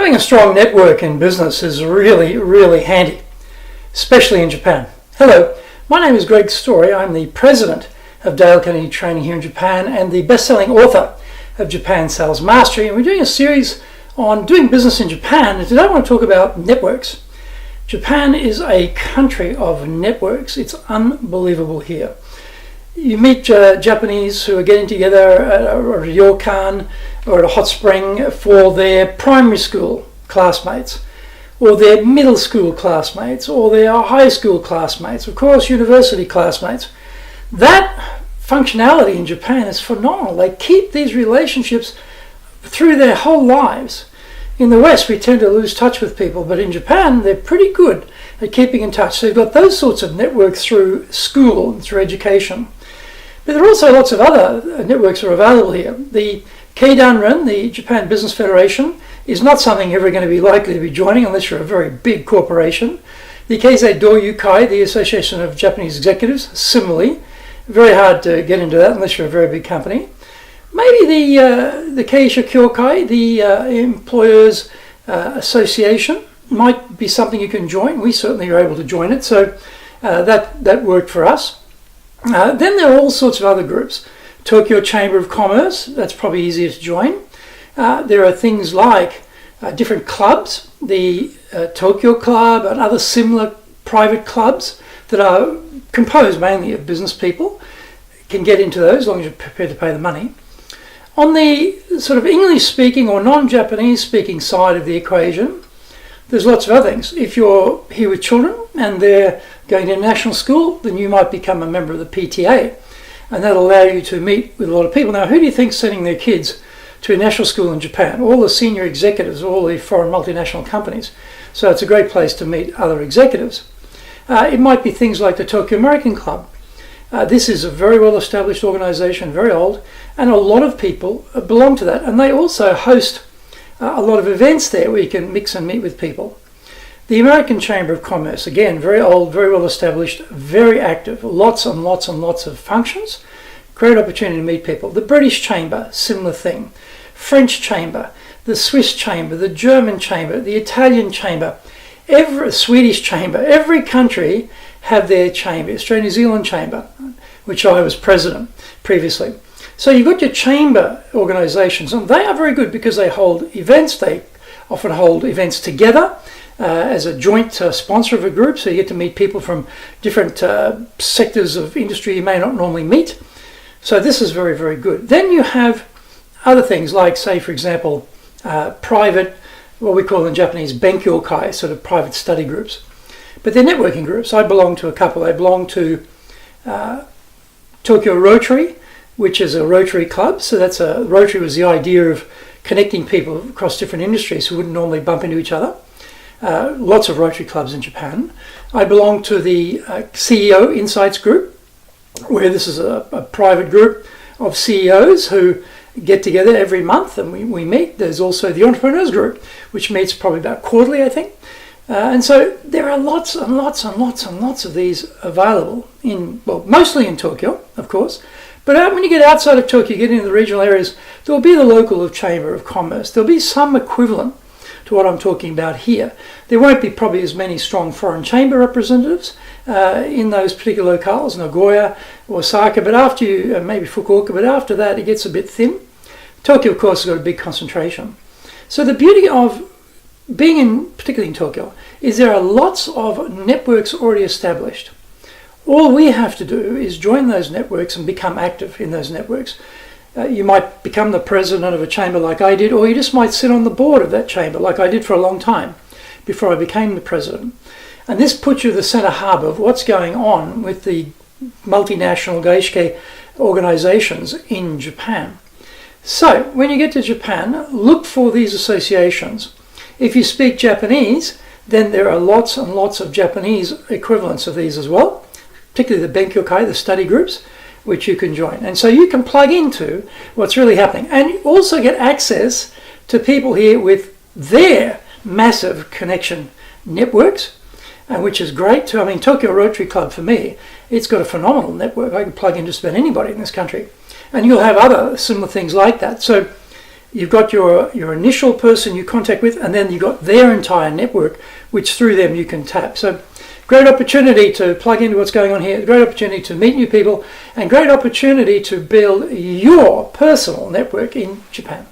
Having a strong network in business is really, really handy, especially in Japan. Hello, my name is Greg Story. I'm the president of Dale Carnegie Training here in Japan and the best-selling author of Japan Sales Mastery. And we're doing a series on doing business in Japan. And today I want to talk about networks. Japan is a country of networks. It's unbelievable here. You meet Japanese who are getting together at a ryokan or at a hot spring for their primary school classmates, or their middle school classmates, or their high school classmates, of course university classmates. That functionality in Japan is phenomenal. They keep these relationships through their whole lives. In the West, we tend to lose touch with people, but in Japan, they're pretty good at keeping in touch. So you've got those sorts of networks through school and through education. But there are also lots of other networks that are available here. The Keidanren, the Japan Business Federation, is not something you're ever going to be likely to be joining unless you're a very big corporation. The Keizai Doyukai, the Association of Japanese Executives, similarly, very hard to get into that unless you're a very big company. Maybe the Keisha Kyokai, the Employers Association, might be something you can join. We certainly are able to join it, so that worked for us. Then there are all sorts of other groups. Tokyo Chamber of Commerce, that's probably easier to join. There are things like different clubs, the Tokyo Club and other similar private clubs that are composed mainly of business people. You can get into those as long as you're prepared to pay the money. On the sort of English-speaking or non-Japanese speaking side of the equation, there's lots of other things. If you're here with children and they're going to international school, then you might become a member of the PTA, and that'll allow you to meet with a lot of people. Now, who do you think's sending their kids to a national school in Japan? All the senior executives of all the foreign multinational companies. So it's a great place to meet other executives. It might be things like the Tokyo American Club. This is a very well-established organization, very old, and a lot of people belong to that. And they also host a lot of events there where you can mix and meet with people. The American Chamber of Commerce, again, very old, very well established, very active, lots and lots and lots of functions, great opportunity to meet people. The British Chamber, similar thing. French Chamber, the Swiss Chamber, the German Chamber, the Italian Chamber, every Swedish Chamber, every country have their chamber. Australia New Zealand Chamber, which I was president previously. So you've got your chamber organisations, and they are very good because they hold events. They often hold events together as a joint sponsor of a group, so you get to meet people from different sectors of industry you may not normally meet. So this is very, very good. Then you have other things like, say, for example, private, what we call in Japanese, benkyokai, sort of private study groups. But they're networking groups. I belong to a couple. I belong to Tokyo Rotary, which is a Rotary club. So Rotary was the idea of connecting people across different industries who wouldn't normally bump into each other. Lots of Rotary clubs in Japan. I belong to the CEO Insights group, where this is a private group of CEOs who get together every month and we meet. There's also the Entrepreneurs group, which meets probably about quarterly, I think. And so there are lots and lots and lots and lots of these available mostly in Tokyo, of course. But when you get outside of Tokyo, get into the regional areas, there will be the local Chamber of Commerce. There'll be some equivalent to what I'm talking about here. There won't be probably as many strong foreign chamber representatives in those particular locales, Nagoya, Osaka, but maybe Fukuoka, but after that it gets a bit thin. Tokyo, of course, has got a big concentration. So the beauty of being particularly in Tokyo, is there are lots of networks already established. All we have to do is join those networks and become active in those networks. You might become the president of a chamber like I did, or you just might sit on the board of that chamber like I did for a long time before I became the president. And this puts you at the center hub of what's going on with the multinational gaishike organizations in Japan. So when you get to Japan, look for these associations. If you speak Japanese, then there are lots and lots of Japanese equivalents of these as well, particularly the benkyokai, the study groups, which you can join. And so you can plug into what's really happening. And you also get access to people here with their massive connection networks, which is great too. I mean, Tokyo Rotary Club, for me, it's got a phenomenal network. I can plug in just about anybody in this country. And you'll have other similar things like that. So you've got your initial person you contact with, and then you've got their entire network, which through them you can tap. So great opportunity to plug into what's going on here, great opportunity to meet new people, and great opportunity to build your personal network in Japan.